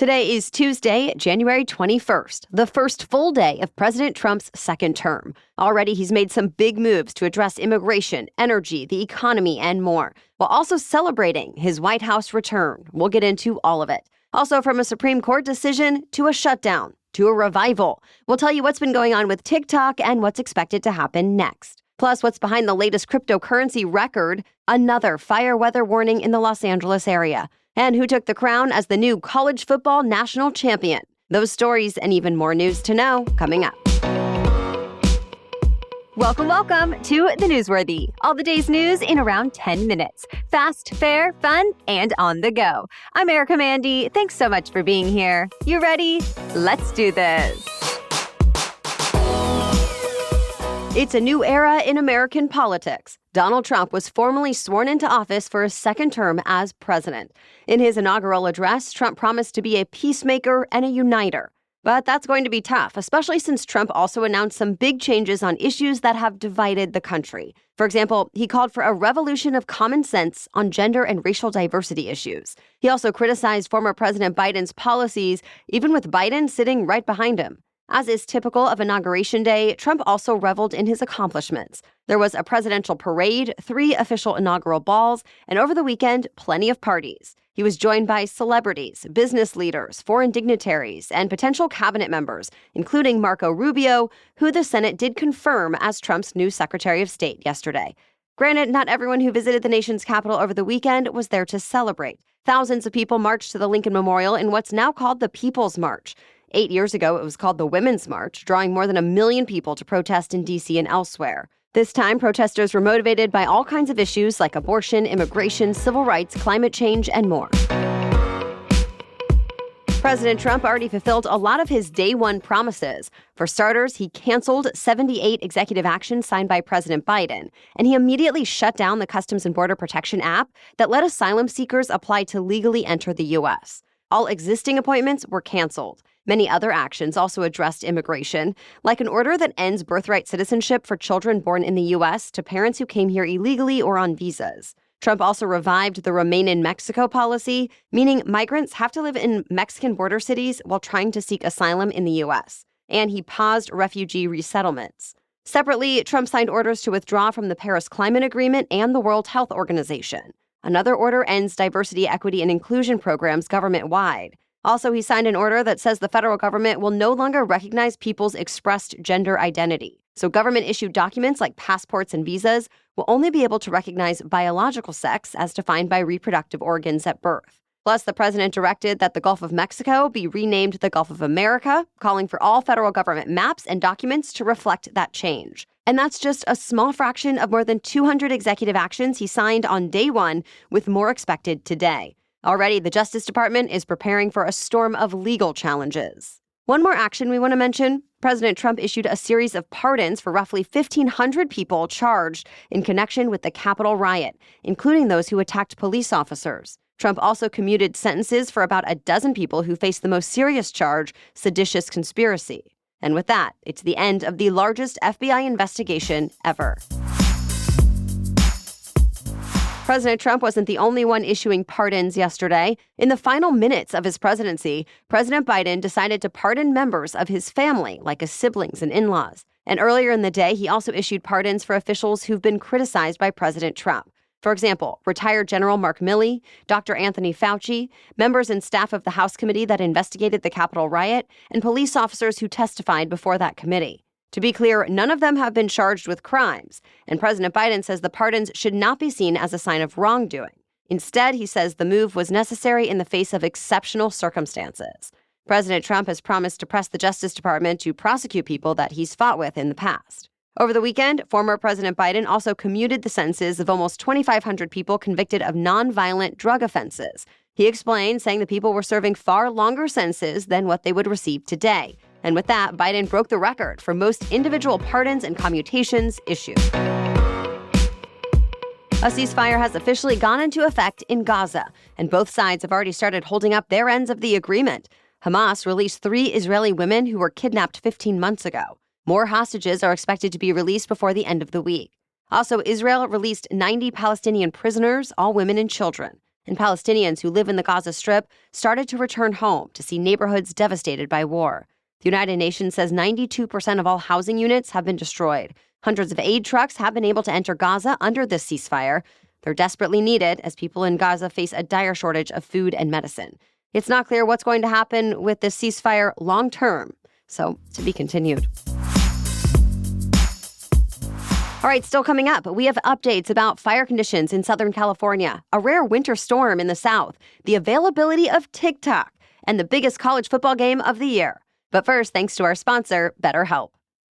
Today is Tuesday, January 21st, the first full day of President Trump's second term. Already, he's made some big moves to address immigration, energy, the economy, and more, while also celebrating his White House return. We'll get into all of it. Also, from a Supreme Court decision to a shutdown to a revival. We'll tell you what's been going on with TikTok and what's expected to happen next. Plus, what's behind the latest cryptocurrency record, another fire weather warning in the Los Angeles area, and who took the crown as the new college football national champion. Those stories and even more news to know coming up. Welcome to The Newsworthy. All the day's news in around 10 minutes. Fast, fair, fun, and on the go. I'm Erica Mandy. Thanks so much for being here. You ready? Let's do this. It's a new era in American politics. Donald Trump was formally sworn into office for a second term as president. In his inaugural address, Trump promised to be a peacemaker and a uniter. But that's going to be tough, especially since Trump also announced some big changes on issues that have divided the country. For example, he called for a revolution of common sense on gender and racial diversity issues. He also criticized former President Biden's policies, even with Biden sitting right behind him. As is typical of Inauguration Day, Trump also reveled in his accomplishments. There was a presidential parade, 3 official inaugural balls, and over the weekend, plenty of parties. He was joined by celebrities, business leaders, foreign dignitaries, and potential cabinet members, including Marco Rubio, who the Senate did confirm as Trump's new Secretary of State yesterday. Granted, not everyone who visited the nation's capital over the weekend was there to celebrate. Thousands of people marched to the Lincoln Memorial in what's now called the People's March. 8 years ago, it was called the Women's March, drawing more than 1 million people to protest in D.C. and elsewhere. This time, protesters were motivated by all kinds of issues like abortion, immigration, civil rights, climate change, and more. President Trump already fulfilled a lot of his day one promises. For starters, he canceled 78 executive actions signed by President Biden, and he immediately shut down the Customs and Border Protection app that let asylum seekers apply to legally enter the U.S. All existing appointments were canceled. Many other actions also addressed immigration, like an order that ends birthright citizenship for children born in the U.S. to parents who came here illegally or on visas. Trump also revived the Remain in Mexico policy, meaning migrants have to live in Mexican border cities while trying to seek asylum in the U.S. And he paused refugee resettlements. Separately, Trump signed orders to withdraw from the Paris Climate Agreement and the World Health Organization. Another order ends diversity, equity, and inclusion programs government-wide. Also, he signed an order that says the federal government will no longer recognize people's expressed gender identity. So government-issued documents like passports and visas will only be able to recognize biological sex as defined by reproductive organs at birth. Plus, the president directed that the Gulf of Mexico be renamed the Gulf of America, calling for all federal government maps and documents to reflect that change. And that's just a small fraction of more than 200 executive actions he signed on day one, with more expected today. Already, the Justice Department is preparing for a storm of legal challenges. One more action we want to mention. President Trump issued a series of pardons for roughly 1,500 people charged in connection with the Capitol riot, including those who attacked police officers. Trump also commuted sentences for about a dozen people who faced the most serious charge, seditious conspiracy. And with that, it's the end of the largest FBI investigation ever. President Trump wasn't the only one issuing pardons yesterday. In the final minutes of his presidency, President Biden decided to pardon members of his family, like his siblings and in-laws. And earlier in the day, he also issued pardons for officials who've been criticized by President Trump. For example, retired General Mark Milley, Dr. Anthony Fauci, members and staff of the House committee that investigated the Capitol riot, and police officers who testified before that committee. To be clear, none of them have been charged with crimes, and President Biden says the pardons should not be seen as a sign of wrongdoing. Instead, he says the move was necessary in the face of exceptional circumstances. President Trump has promised to press the Justice Department to prosecute people that he's fought with in the past. Over the weekend, former President Biden also commuted the sentences of almost 2,500 people convicted of nonviolent drug offenses. He explained, saying the people were serving far longer sentences than what they would receive today. And with that, Biden broke the record for most individual pardons and commutations issued. A ceasefire has officially gone into effect in Gaza, and both sides have already started holding up their ends of the agreement. Hamas released 3 Israeli women who were kidnapped 15 months ago. More hostages are expected to be released before the end of the week. Also, Israel released 90 Palestinian prisoners, all women and children. And Palestinians who live in the Gaza Strip started to return home to see neighborhoods devastated by war. The United Nations says 92% of all housing units have been destroyed. Hundreds of aid trucks have been able to enter Gaza under this ceasefire. They're desperately needed as people in Gaza face a dire shortage of food and medicine. It's not clear what's going to happen with this ceasefire long term, so to be continued. All right, still coming up, we have updates about fire conditions in Southern California, a rare winter storm in the South, the availability of TikTok, and the biggest college football game of the year. But first, thanks to our sponsor, BetterHelp.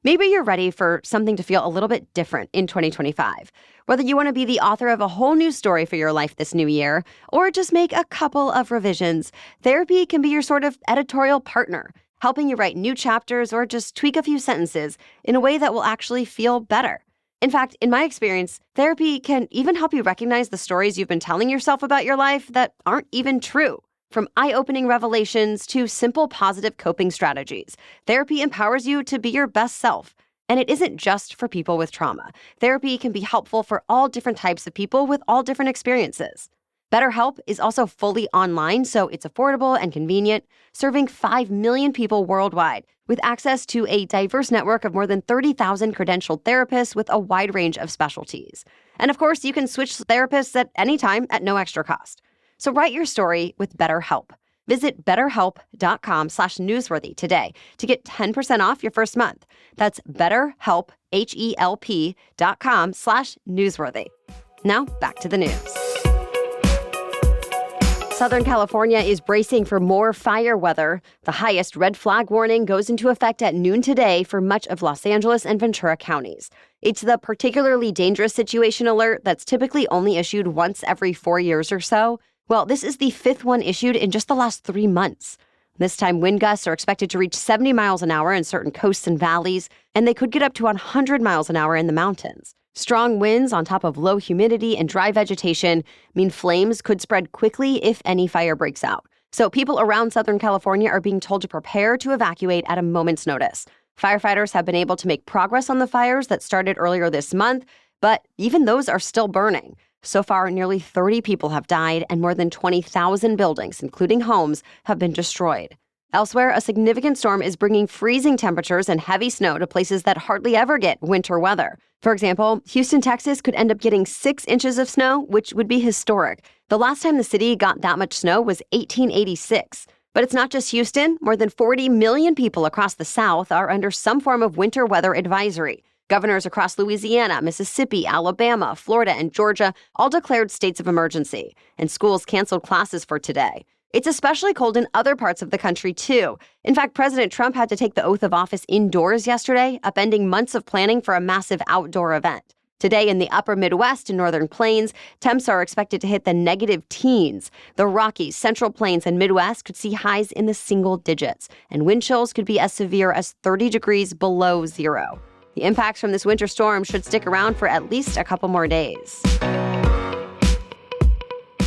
Maybe you're ready for something to feel a little bit different in 2025. Whether you want to be the author of a whole new story for your life this new year, or just make a couple of revisions, therapy can be your sort of editorial partner, helping you write new chapters or just tweak a few sentences in a way that will actually feel better. In fact, in my experience, therapy can even help you recognize the stories you've been telling yourself about your life that aren't even true. From eye-opening revelations to simple positive coping strategies, therapy empowers you to be your best self. And it isn't just for people with trauma. Therapy can be helpful for all different types of people with all different experiences. BetterHelp is also fully online, so it's affordable and convenient, serving 5 million people worldwide, with access to a diverse network of more than 30,000 credentialed therapists with a wide range of specialties. And of course, you can switch therapists at any time at no extra cost. So write your story with BetterHelp. Visit betterhelp.com/newsworthy today to get 10% off your first month. That's BetterHelp, HELP.com/newsworthy. Now back to the news. Southern California is bracing for more fire weather. The highest red flag warning goes into effect at noon today for much of Los Angeles and Ventura counties. It's the particularly dangerous situation alert that's typically only issued once every 4 years or so. Well, this is the 5th one issued in just the last 3 months. This time, wind gusts are expected to reach 70 miles an hour in certain coasts and valleys, and they could get up to 100 miles an hour in the mountains. Strong winds on top of low humidity and dry vegetation mean flames could spread quickly if any fire breaks out. So people around Southern California are being told to prepare to evacuate at a moment's notice. Firefighters have been able to make progress on the fires that started earlier this month, but even those are still burning. So far, nearly 30 people have died and more than 20,000 buildings, including homes, have been destroyed. Elsewhere, a significant storm is bringing freezing temperatures and heavy snow to places that hardly ever get winter weather. For example, Houston, Texas could end up getting 6 inches of snow, which would be historic. The last time the city got that much snow was 1886. But it's not just Houston. More than 40 million people across the South are under some form of winter weather advisory. Governors across Louisiana, Mississippi, Alabama, Florida, and Georgia all declared states of emergency, and schools canceled classes for today. It's especially cold in other parts of the country, too. In fact, President Trump had to take the oath of office indoors yesterday, upending months of planning for a massive outdoor event. Today in the upper Midwest and northern plains, temps are expected to hit the negative teens. The Rockies, Central Plains, and Midwest could see highs in the single digits, and wind chills could be as severe as 30 degrees below zero. The impacts from this winter storm should stick around for at least a couple more days.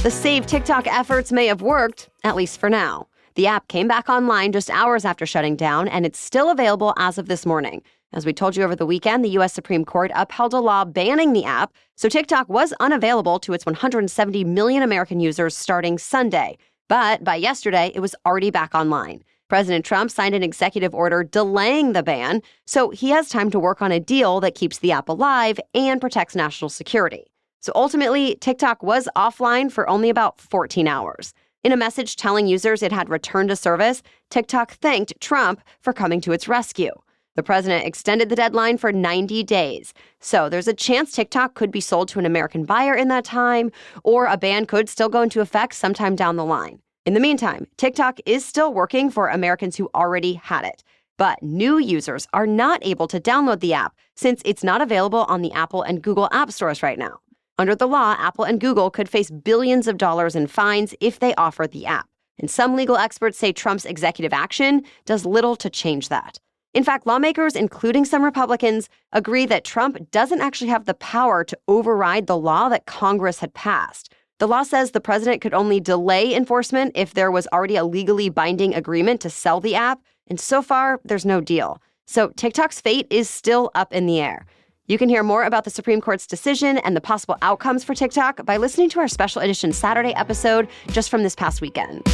The Save TikTok efforts may have worked, at least for now. The app came back online just hours after shutting down, and it's still available as of this morning. As we told you over the weekend, the U.S. Supreme Court upheld a law banning the app, so TikTok was unavailable to its 170 million American users starting Sunday. But by yesterday, it was already back online. President Trump signed an executive order delaying the ban, so he has time to work on a deal that keeps the app alive and protects national security. So ultimately, TikTok was offline for only about 14 hours. In a message telling users it had returned to service, TikTok thanked Trump for coming to its rescue. The president extended the deadline for 90 days. So there's a chance TikTok could be sold to an American buyer in that time, or a ban could still go into effect sometime down the line. In the meantime, TikTok is still working for Americans who already had it. But new users are not able to download the app since it's not available on the Apple and Google app stores right now. Under the law, Apple and Google could face billions of dollars in fines if they offer the app. And some legal experts say Trump's executive action does little to change that. In fact, lawmakers, including some Republicans, agree that Trump doesn't actually have the power to override the law that Congress had passed. The law says the president could only delay enforcement if there was already a legally binding agreement to sell the app, and so far, there's no deal. So TikTok's fate is still up in the air. You can hear more about the Supreme Court's decision and the possible outcomes for TikTok by listening to our special edition Saturday episode just from this past weekend.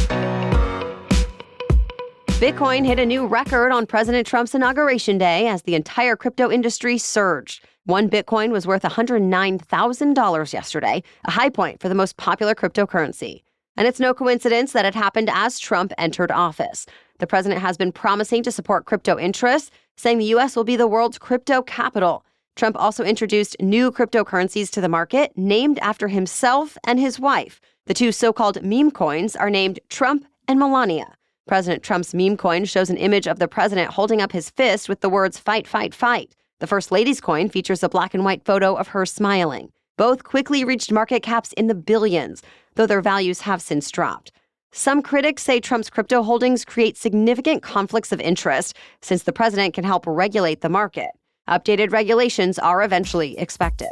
Bitcoin hit a new record on President Trump's Inauguration Day as the entire crypto industry surged. One Bitcoin was worth $109,000 yesterday, a high point for the most popular cryptocurrency. And it's no coincidence that it happened as Trump entered office. The president has been promising to support crypto interests, saying the U.S. will be the world's crypto capital. Trump also introduced new cryptocurrencies to the market named after himself and his wife. The two so-called meme coins are named Trump and Melania. President Trump's meme coin shows an image of the president holding up his fist with the words "fight, fight, fight." The First Lady's coin features a black and white photo of her smiling. Both quickly reached market caps in the billions, though their values have since dropped. Some critics say Trump's crypto holdings create significant conflicts of interest since the president can help regulate the market. Updated regulations are eventually expected.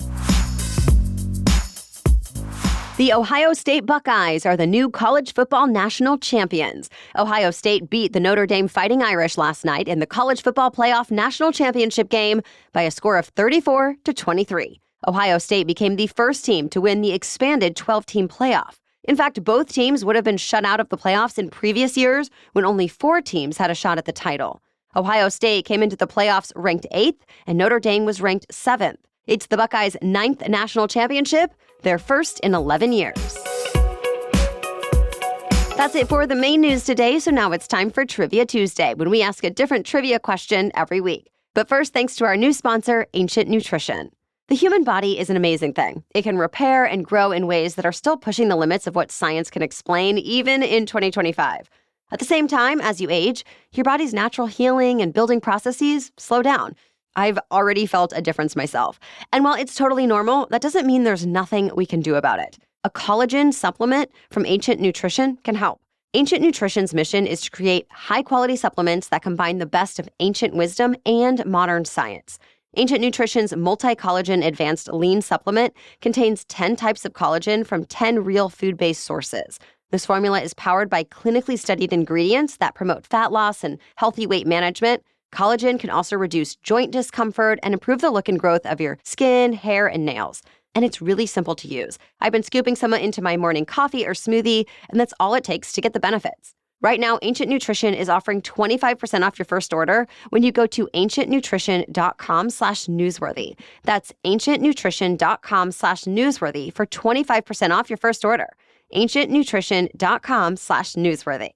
The Ohio State Buckeyes are the new college football national champions. Ohio State beat the Notre Dame Fighting Irish last night in the college football playoff national championship game by a score of 34-23. Ohio State became the first team to win the expanded 12-team playoff. In fact, both teams would have been shut out of the playoffs in previous years when only 4 teams had a shot at the title. Ohio State came into the playoffs ranked 8th, and Notre Dame was ranked 7th. It's the Buckeyes' 9th national championship, their first in 11 years. That's it for the main news today, so now it's time for Trivia Tuesday, when we ask a different trivia question every week. But first, thanks to our new sponsor, Ancient Nutrition. The human body is an amazing thing. It can repair and grow in ways that are still pushing the limits of what science can explain, even in 2025. At the same time, as you age, your body's natural healing and building processes slow down. I've already felt a difference myself. And while it's totally normal, that doesn't mean there's nothing we can do about it. A collagen supplement from Ancient Nutrition can help. Ancient Nutrition's mission is to create high-quality supplements that combine the best of ancient wisdom and modern science. Ancient Nutrition's multi-collagen advanced lean supplement contains 10 types of collagen from 10 real food-based sources. This formula is powered by clinically studied ingredients that promote fat loss and healthy weight management. Collagen can also reduce joint discomfort and improve the look and growth of your skin, hair, and nails. And it's really simple to use. I've been scooping some into my morning coffee or smoothie, and that's all it takes to get the benefits. Right now, Ancient Nutrition is offering 25% off your first order when you go to ancientnutrition.com/newsworthy. That's ancientnutrition.com/newsworthy for 25% off your first order. ancientnutrition.com/newsworthy.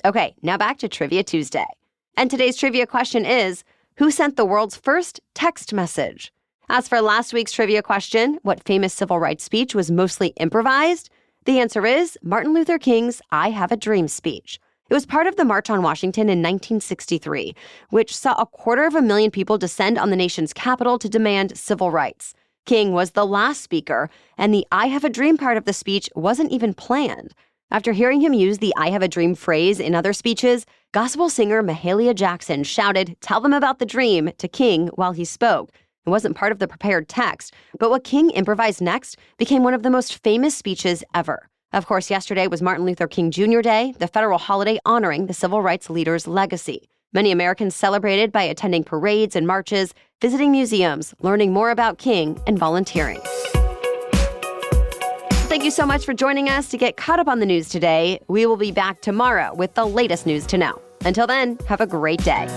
Okay, now back to Trivia Tuesday. And today's trivia question is, who sent the world's first text message? As for last week's trivia question, what famous civil rights speech was mostly improvised? The answer is Martin Luther King's I Have a Dream speech. It was part of the March on Washington in 1963, which saw 250,000 people descend on the nation's capital to demand civil rights. King was the last speaker, and the I Have a Dream part of the speech wasn't even planned. After hearing him use the I Have a Dream phrase in other speeches, gospel singer Mahalia Jackson shouted, "Tell them about the dream," to King while he spoke. It wasn't part of the prepared text, but what King improvised next became one of the most famous speeches ever. Of course, yesterday was Martin Luther King Jr. Day, the federal holiday honoring the civil rights leader's legacy. Many Americans celebrated by attending parades and marches, visiting museums, learning more about King, and volunteering. Thank you so much for joining us to get caught up on the news today. We will be back tomorrow with the latest news to know. Until then, have a great day.